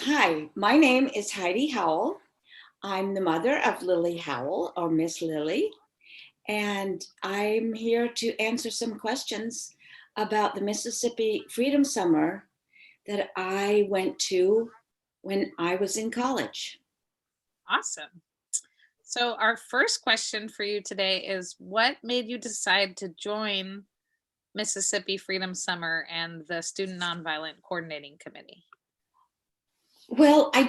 Hi, my name is Heidi Howell. I'm the mother of Lily Howell, or Miss Lily, and I'm here to answer some questions about the Mississippi Freedom Summer that I went to when I was in college. Awesome. So, our first question for you today is what made you decide to join Mississippi Freedom Summer and the Student Nonviolent Coordinating Committee? Well, I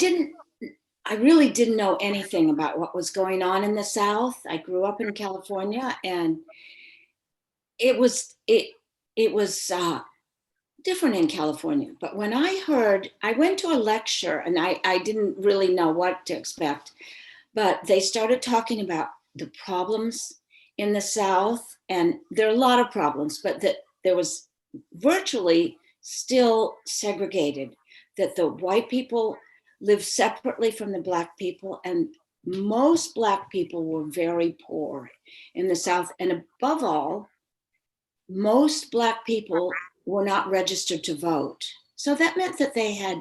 really didn't know anything about what was going on in the South. I grew up in California, and it was it it was different in California. But when I went to a lecture, and I didn't really know what to expect, but they started talking about the problems in the South. And there are a lot of problems, but that there was virtually still segregated, that the white people lived separately from the Black people. And most Black people were very poor in the South. And above all, most Black people were not registered to vote. So that meant that they had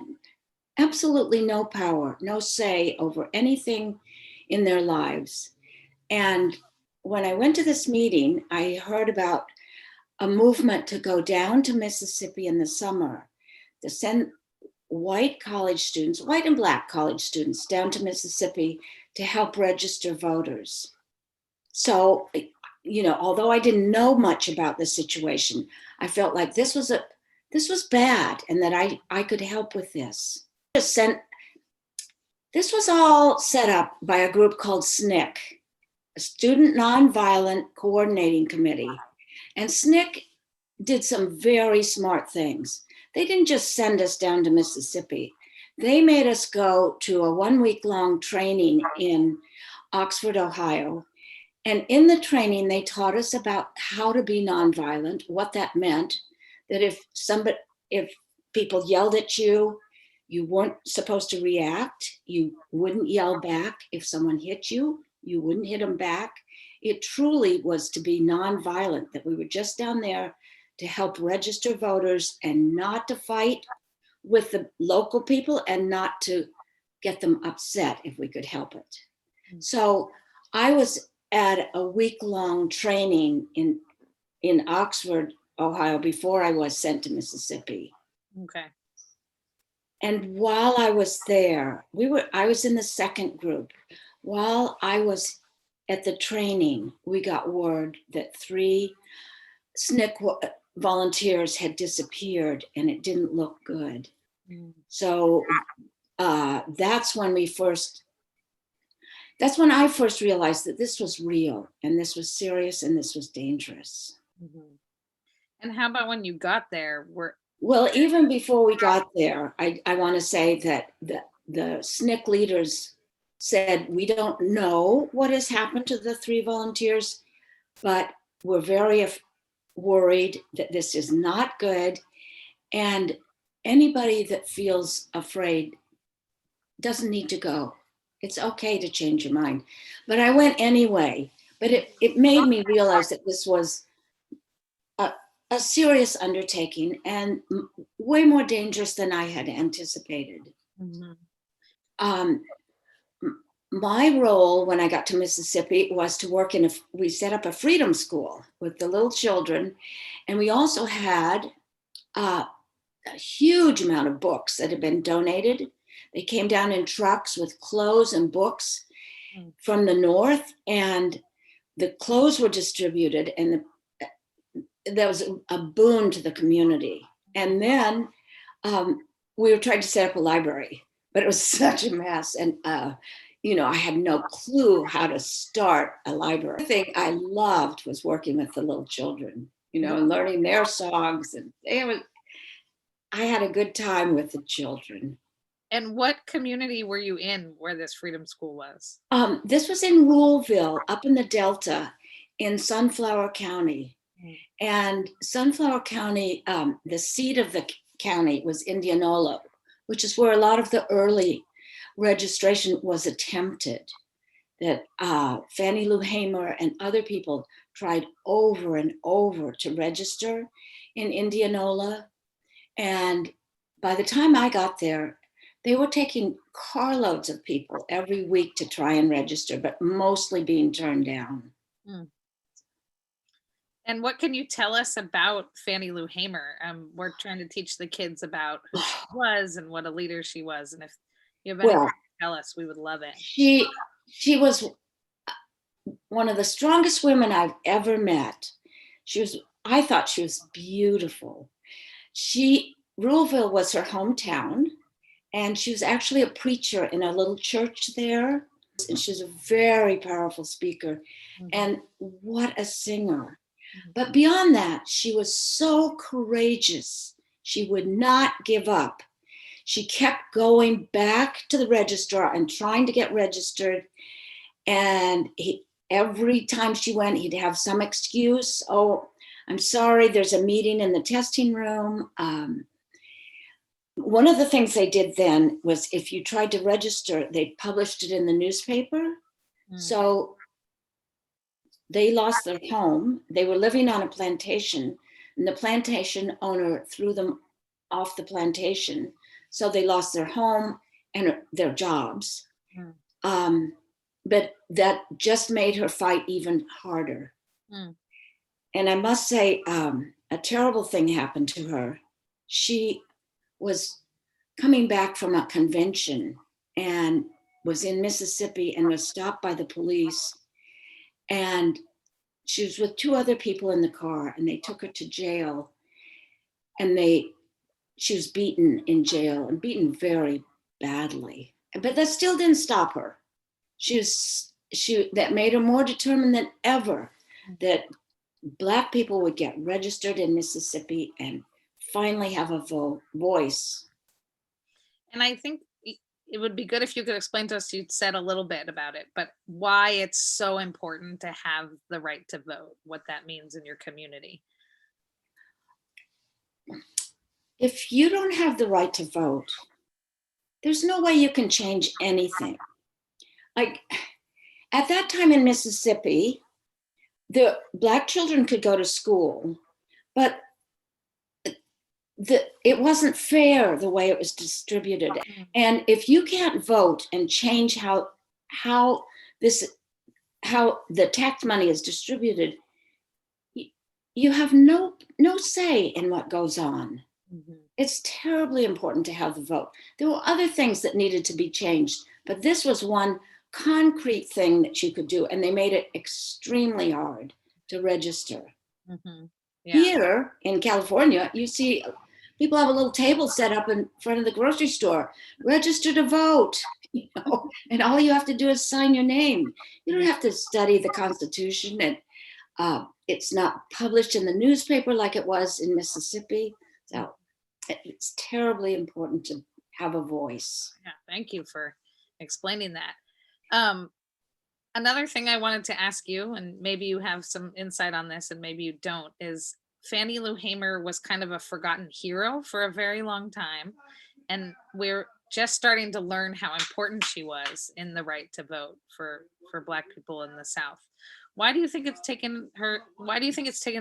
absolutely no power, no say over anything in their lives. And when I went to this meeting, I heard about a movement to go down to Mississippi in the summer to send white college students, white and Black college students, down to Mississippi to help register voters. So, although I didn't know much about the situation, I felt like this was bad, and that I could help with this. This was all set up by a group called SNCC, a Student Nonviolent Coordinating Committee. And SNCC did some very smart things. They didn't just send us down to Mississippi. They made us go to a 1 week long training in Oxford, Ohio. And in the training, they taught us about how to be nonviolent, what that meant, that if people yelled at you, you weren't supposed to react. You wouldn't yell back. If someone hit you, you wouldn't hit them back. It truly was to be nonviolent, that we were just down there to help register voters and not to fight with the local people and not to get them upset if we could help it. So I was at a week-long training in Oxford, Ohio, before I was sent to Mississippi. Okay. And while I was there, I was in the second group. While I was at the training, we got word that 3 SNCC volunteers had disappeared, and it didn't look good. So that's when I first realized that this was real, and this was serious, and this was dangerous. Mm-hmm. And how about when you got there? Well, even before we got there, I want to say that the SNCC leaders said, we don't know what has happened to the 3 volunteers, but we're very worried that this is not good. And anybody that feels afraid doesn't need to go. It's okay to change your mind. But I went anyway. But it made me realize that this was a serious undertaking, and way more dangerous than I had anticipated. Mm-hmm. My role when I got to Mississippi was to work we set up a freedom school with the little children. And we also had a huge amount of books that had been donated. They came down in trucks with clothes and books from the north, and the clothes were distributed, and that was a boon to the community. And then we were trying to set up a library, but it was such a mess. And, I had no clue how to start a library. The thing I loved was working with the little children, and learning their songs. And I had a good time with the children. And what community were you in where this freedom school was? This was in Ruleville, up in the Delta, in Sunflower County. And Sunflower County, the seat of the county was Indianola, which is where a lot of the early registration was attempted. That Fannie Lou Hamer and other people tried over and over to register in Indianola. And by the time I got there, They were taking carloads of people every week to try and register, but mostly being turned down. Mm. And what can you tell us about Fannie Lou Hamer? We're trying to teach the kids about who she was and what a leader she was. And if you have anything Well, to tell us, we would love it. she was one of the strongest women I've ever met. I thought she was beautiful. Ruleville was her hometown, and she was actually a preacher in a little church there. And she's a very powerful speaker. Mhm. And what a singer. Mhm. But beyond that, she was so courageous. She would not give up. She kept going back to the registrar and trying to get registered. And every time she went, he'd have some excuse. Oh, I'm sorry, there's a meeting in the testing room. One of the things they did then was if you tried to register, they published it in the newspaper. Mm. So they lost their home. They were living on a plantation, and the plantation owner threw them off the plantation. So they lost their home and their jobs. Mm. But that just made her fight even harder. Mm. And I must say, a terrible thing happened to her. She was coming back from a convention and was in Mississippi and was stopped by the police. And she was with two other people in the car, and they took her to jail. And she was beaten in jail, and beaten very badly. But that still didn't stop her. That made her more determined than ever that Black people would get registered in Mississippi and finally have a voice. And I think it would be good if you could explain to us, you said a little bit about it, but why it's so important to have the right to vote, what that means in your community. If you don't have the right to vote, there's no way you can change anything. Like at that time in Mississippi, the Black children could go to school, but it wasn't fair the way it was distributed. And if you can't vote and change how the tax money is distributed, you have no say in what goes on. Mm-hmm. It's terribly important to have the vote. There were other things that needed to be changed, but this was one concrete thing that you could do, and they made it extremely hard to register. Mm-hmm. Yeah. Here in California, you see people have a little table set up in front of the grocery store, register to vote, and all you have to do is sign your name. You don't have to study the Constitution, and it's not published in the newspaper like it was in Mississippi. So it's terribly important to have a voice. Yeah, thank you for explaining that. Another thing I wanted to ask you, and maybe you have some insight on this and maybe you don't, is Fannie Lou Hamer was kind of a forgotten hero for a very long time. And we're just starting to learn how important she was in the right to vote for Black people in the South. Why do you think it's taken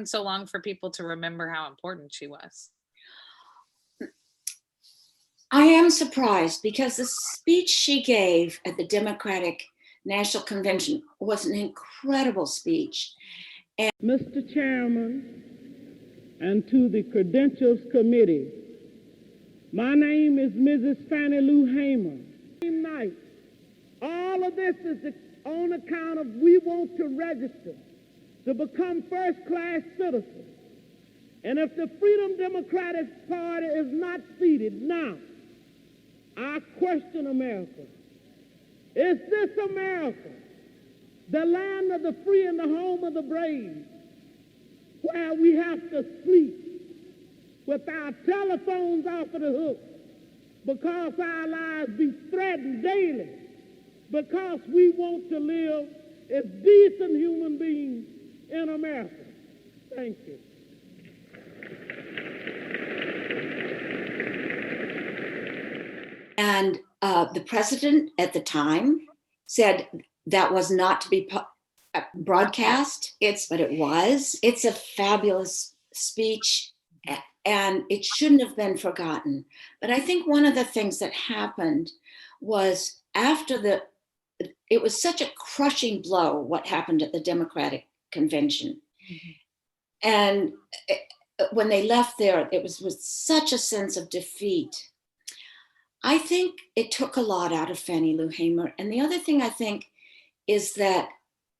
so long for people to remember how important she was? I am surprised because the speech she gave at the Democratic National Convention was an incredible speech. And Mr. Chairman, and to the Credentials Committee, my name is Mrs. Fannie Lou Hamer. Tonight, all of this is on account of we want to register to become first-class citizens. And if the Freedom Democratic Party is not seated now, I question America. Is this America, the land of the free and the home of the brave, where we have to sleep with our telephones off of the hook because our lives be threatened daily, because we want to live as decent human beings in America? Thank you. And the president at the time said that was not to be broadcast. But it was. It's a fabulous speech. and it shouldn't have been forgotten. But I think one of the things that happened was it was such a crushing blow what happened at the Democratic convention. And when they left there, it was with such a sense of defeat. I think it took a lot out of Fannie Lou Hamer. And the other thing I think is that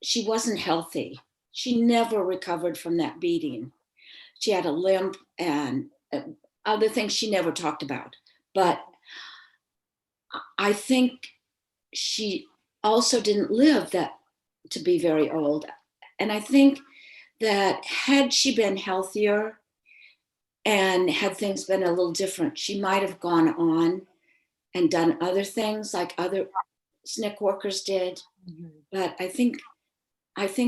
she wasn't healthy. She never recovered from that beating. She had a limp and other things she never talked about. But I think she also didn't live to be very old. And I think that had she been healthier and had things been a little different, she might have gone on and done other things like other SNCC workers did. But I think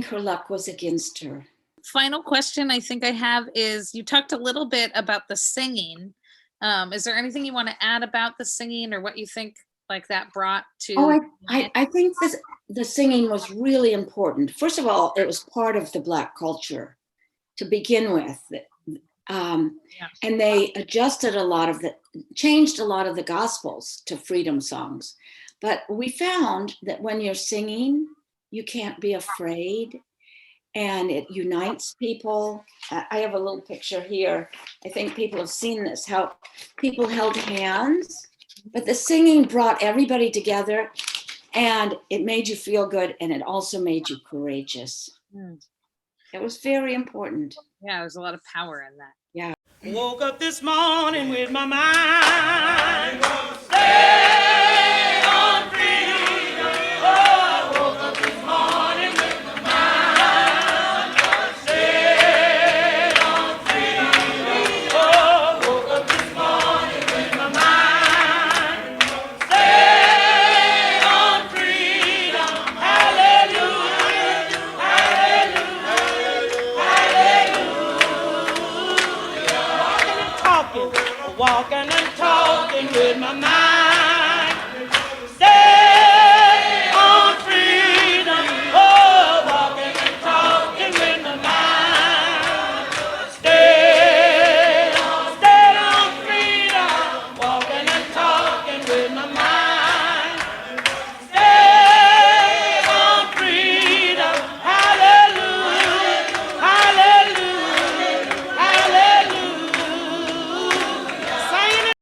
her luck was against her. Final question I think I have is, you talked a little bit about the singing. Is there anything you want to add about the singing, or what you think like that brought to? Oh, I think the singing was really important. First of all, it was part of the Black culture to begin with. And they changed a lot of the gospels to freedom songs. But we found that when you're singing, you can't be afraid, and it unites people. I have a little picture here. I think people have seen this, how people held hands, but the singing brought everybody together, and it made you feel good, and it also made you courageous. It was very important. Yeah, there's a lot of power in that. Yeah. Woke up this morning with my mind stay on freedom. Oh, woke up this morning with my mind stay on freedom. Oh, woke up this morning with my mind stay on freedom. Hallelujah, hallelujah, hallelujah. Walking and talking with my mind.